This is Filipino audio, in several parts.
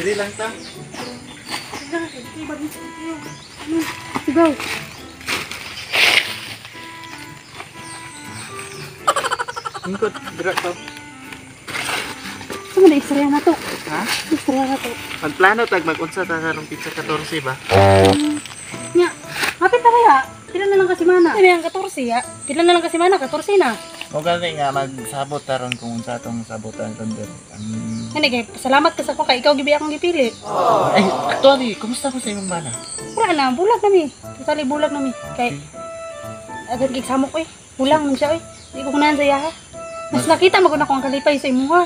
Dili lang ta. Go. Ingkot, dira to. Ano na istorya na to? Ha? Istorya na to. Magplano tag mag-unsa ta karong pizza 14 ba? Nya, hapit na kaya? Pila na lang kasi mana. Ano yung 14 ya? Pila na lang kasi mana, 14 na. O gani nga magsabot taron kung unsa tong sabotan kunder. Ano kay, salamat ka sa ko kay ikaw gibi akong gipili. Ay, actually, kumusta ko sa imong bana? Wala na, bulag nami. Totally bulag nami. Kay agad gig samok eh. Bulang man siya eh. Di ko kunahan sa iya ha. Mas nakita mo ko na kung ang kalipay sa imo ha.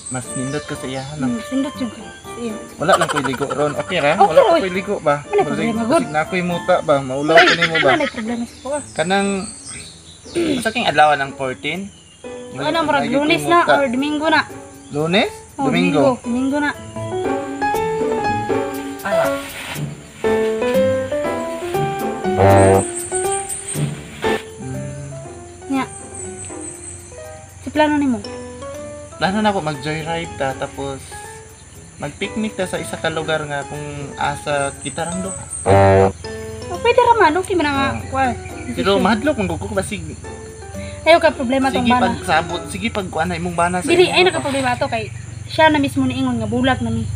Mas nindot ka sa iyahan no? Sindot juga. Iya. Wala lang ko'y ligo ron. Okay ra? Okay, Wala oy. ko'y ligo ba? Ano problema, God? Basig na ako'y muta ba? Maulaw ko nimo ba? Wala na problema sa ko ah. Kanang sa king adlaw ng 14? Ano murag Lunes na or Domingo na? Lunes? Oh, Domingo? Domingo na. Ah. Nya. Si plano nimo. Plano na po mag-joyride ta tapos mag-picnic ta sa isa ka lugar nga kung asa kita rang duha. Oh, pwede ra man, okay man nga. Well, Pero mahadlok man ko basig. ayaw ka problema tong Sige bana. pagsabot, sige pag kuan na imong bana sa Dili imong ay lugar. nakaproblema ato kay siya na mismo niingon nga bulag nami.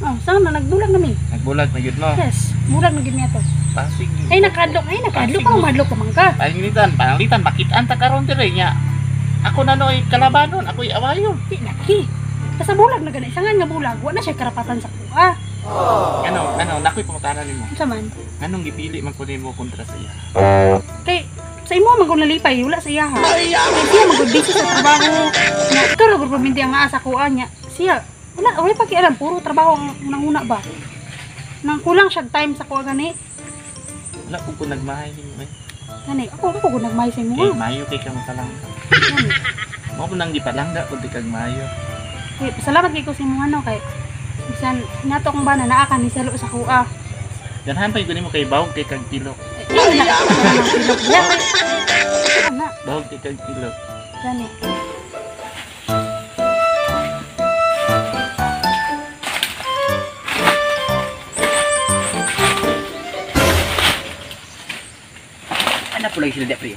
Oh, saan na nagbulag nami? Nagbulag na yun mo. Yes, bulag na gid mi ato. Pasig. Ay nakadlok ka madlok ka man ka. Panglitan, bakitaan ta karon dire nya. Ako na noy kalabanon, ako'y awayon. Di laki. Kasi bulag na gani, sangan nga bulag, wa na siya karapatan sa kuha. Nakoy pangutanan nimo. Unsa man? Nganong gipili man ko nimo kontra sa iya? Kay sa imo man kung nalipay wala sa iya ha. Kay siya magud-busy sa trabaho. Nga ikaw ra gud paminti ang asa kuha niya. Siya wala pa kialam, puro trabaho ang nanguna ba. Nang kulang siya time sa kuha gani. Wala ko nagmahay nimo eh. Gani, ako gud nagmay sa imo. Kay mayo kay kamo talang. Gani. Mo ko nang gipalangga kun di kag mayo. Kay salamat kay ko sa imo ano kay bisan nato kong bana naa ka ni salo sa kuha. Ganhan pa yun mo kay bawog kay kag pilok. Ay na ka pilok diya. Ana, Bawog kay kag pilok. gani. Ano pula yung sila, pre?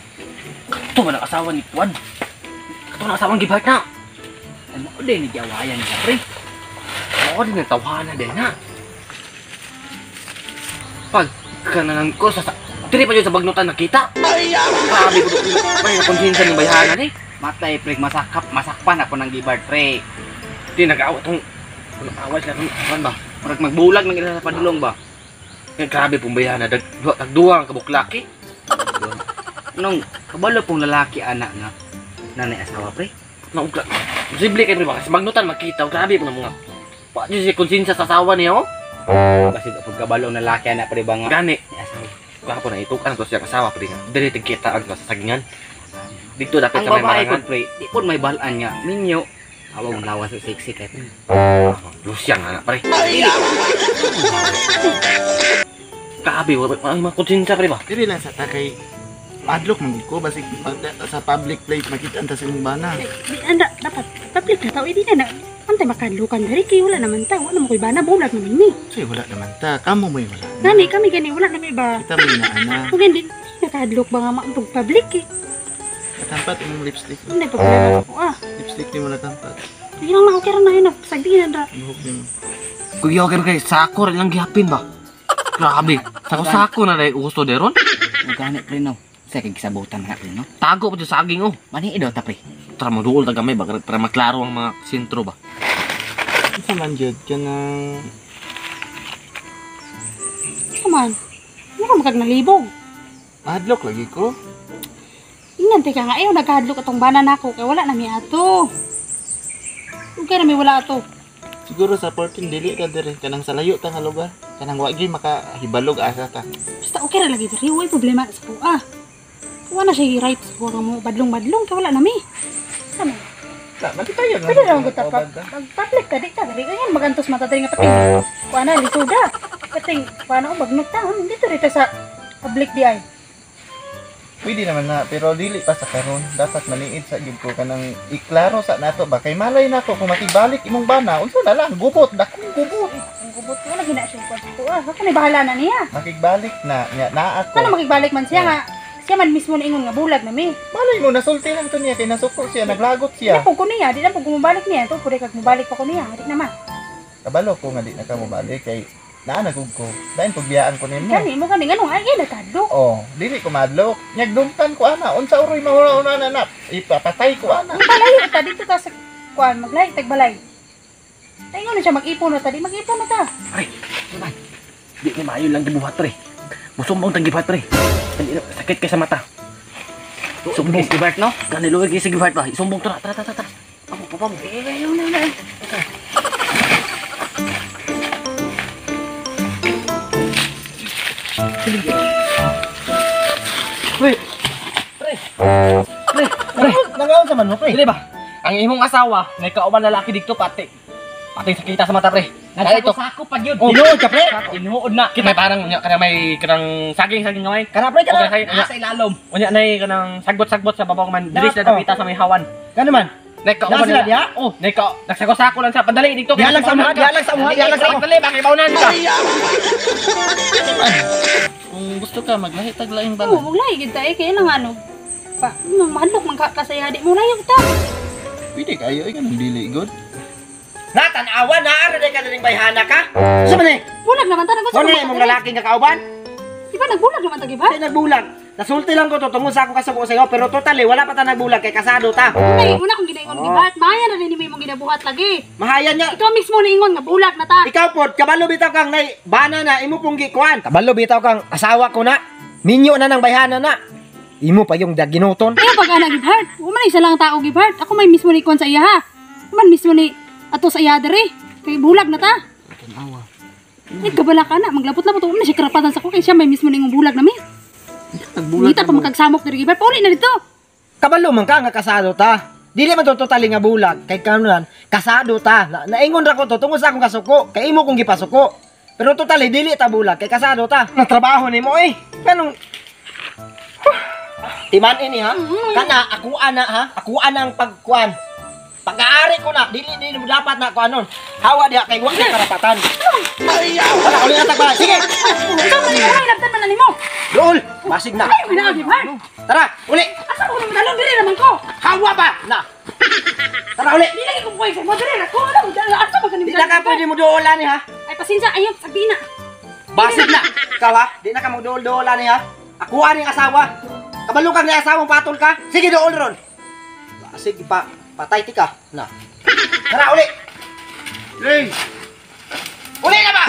Ito man ang asawa ni Puan. Ito ang asawang gibart na. Ano ko din, nag-iawayan niya, pre. Ako din nagtawanan din, ha? Pag kanalang ko, dili pa yun sa bagnutan nakita. Grabe ko doon, pre, nakonsinsan yung bayhanan, eh. Matay, pre, masakpan ako ng gibart, pre. Hindi, nag-awa itong, nag-awa sila itong, ano ba? Parang magbulag ng isa sa padulong ba? Grabe pong bayhanan, nagduwang kabuklaki. Nung kabalo pong lalaki anak nga nanay asawa pre. Nung posible kay pre ba kasi magnutan makita grabe po ng mga pa di si konsensya sa asawa niya oh. Kasi pag kabalo ng lalaki anak pre ba nga gani ni asawa. Kapo na itukan ko siya asawa pre nga. Dili tigkita ang sa sagingan. Dito dapat sa may marangan pre. Di pud may balaan niya. Minyo awang lawas sa sexy kay pre. Lusyang anak pre. Grabe ay makonsensya pre ba. Dili lang sa takay adlok man gid ko basig sa public place makita anta sa imong bana. Anda dapat public na tao hindi na antay makadlukan dari kay wala naman ta wala mo koy bana bulag naman ni. Say wala naman ta, kamo mo wala. Gani kami gani wala naman ba. Kita mo na ana. Kung hindi nakadlok ba nga maantog public eh. Katampat imong lipstick. Hindi problema ko Lipstick nimo na tampat. Hindi lang ako kaya na yun sagdihan na. Buhok nimo. Kuya okay kay sako rin lang gihapin ba. Grabe. Sako na dai gusto deron. Gani pre no. Sa kay gisabutan na pre no. Tago pa sa saging oh. Mani ido ta pre. Tara maduol ta gamay ba para maklaro ang mga sentro ba. Isa man jud kanang Come on. Ano ka makag nalibog? adlok lagi ko. Ingnan teka nga ayaw nagkadlok atong bana nako kay wala na mi ato. Okay na mi wala ato. Siguro sa 14 dili ka dire kanang sa layo ta nga lugar. Kanang wa gyud makahibalog asa ta. Basta okay ra lagi diri way problema sa kuha. Wala na siya right sa kuha mo badlong-badlong kay wala na mi. Ano? Makita yun. Pwede lang ko tapat. Pag-public ka, di ka. Dari ganyan, magantos matatay nga pating. Kuha na, lisuda. Pating, paano ko bagnot ta? Dito rito sa public di ay. Pwede naman na, pero dili pa sa karon. Dapat maniid sa gyud ko kanang iklaro sa nato ba kay malay nato kung makibalik imong bana, unsa na lang gubot, dakong gubot. Ang gubot ko na gina siya ko. Ako na bahala na niya. Makigbalik na, nya naa ako. Sana makigbalik man siya nga. Siya man mismo na ingon nga bulag na mi. Malay mo nasultihan to niya kay nasuko siya, naglagot Di siya. na po ko niya, di na po kumabalik niya. Ito, pwede kag mabalik pa ko niya. Di naman. Kabalo ko nga di na ka mobalik kay naa nagug ko. Dahil pagbiyaan ko nimo. Gani mo gani ganun ay nagkadlo. Oh, dili ko madlok. Nyagdumtan ko ana, unsa uroy mawala na ipapatay ko ana. Balay ta dito ta sa kuan maglay tag balay. Tayo na siya mag-ipon na ta, di mag-ipon na ta. Pre, naman. Di ni maayo lang gibuhat pre. Musumbong tang gibuhat pre. Dali na, sakit kay sa mata. Sumbong gibuhat no? Kanilo kay sa gibuhat ba? Isumbong to na. Tara. Pamo. Ayaw na. Nangaon sa manok Dili ba? Ang imong asawa, may kauban lalaki dito pati. Pati sakita sa mata pre. Nagsako pa gyud. Tinuod ka pre? Tinuod na. Kita parang nya kana may kanang saging gamay. Kana pre kana. Okay, Asa ilalom. Unya nay kanang sagbot-sagbot sa babaw man diri sa dapita sa may hawan. Kana man. Nay kauban Nasa nila. diha? Oh, nay ka nagsako-sako lang sa padali dito. Diha lang sa mga, diha lang sa mga. Dali ba kay bawnan ka? Kung gusto ka maglahi tag laing Oo, bala. maglay gid ta kay nang ano. Pa, manok man kasaya di mo layo ta. Pwede kayo ay ganun dili good. Natanawa na ara ka ding bayhana ka. Sa man eh. Bulag naman ta nagusok. Ano imong lalaki nga kauban? Di ba nagbulag naman ta giba? Di nagbulag. Nasulti lang ko to tungod sa akong kasuko sa iyo pero totally wala pa ta nagbulag kay kasado ta. Nay, una kong ginaingon gibat. Maya na rin ni mo ginabuhat lagi. Mahayan niya. Ikaw mismo na ingon nga bulag na ta. Ikaw pod, kabalo bitaw kang nay bana na imo pong gikuan. Kabalo bitaw kang asawa ko na. Minyo na ng bayhana na. Imo pa yung ginuton. Ayaw pag ana gibhart. Human isa lang tao gibhart. Ako may mismo ni ikon sa iya ha. Man mismo ni ato sa iya dere. Kay bulag na ta. Kabala ka na. Maglapot-lapot. Human na siya karapatan sa ko. Kaya siya may mismo ni ingong bulag na mi. Ngita pa makagsamok dere gibhart. Pauli na dito. Kabalo man ka nga kasado ta. Dili man to totally nga bulag kay kanunan kasado ta. Naingon ra ko to tungod sa akong kasuko. Kay imo kong gipasuko. Pero totally dili ta bulag kay kasado ta. Natrabaho nimo eh. Kanong Timan ini ha. Kana ako ana ha. Ako ana ang pagkuan. Pag-aari ko na, dili mo dapat na ko anon. Hawa diha kay wa kay karapatan. Wala uli na tagbalay. Sige. Ikaw man ay labtan man na nimo. Dool, basig na. Ayaw na gibhart. Tara, uli. Asa ko naman dalon diri naman ko. Hawa ba? Na. Tara uli. Di lagi kong buhay sa mo diri na ko. Ano asa ba kanin? Di na ka pwede mo doolan ni ha. Ay pasensya ayaw sabi na. Basig na. Ikaw ha, di na ka mo dool-doolan ni ha. Ako aning asawa. Kabalo kang ni asawang patol ka. Sige dool ron. Basig patay ti ka. Na. Tara uli. Ray! Uli na ba?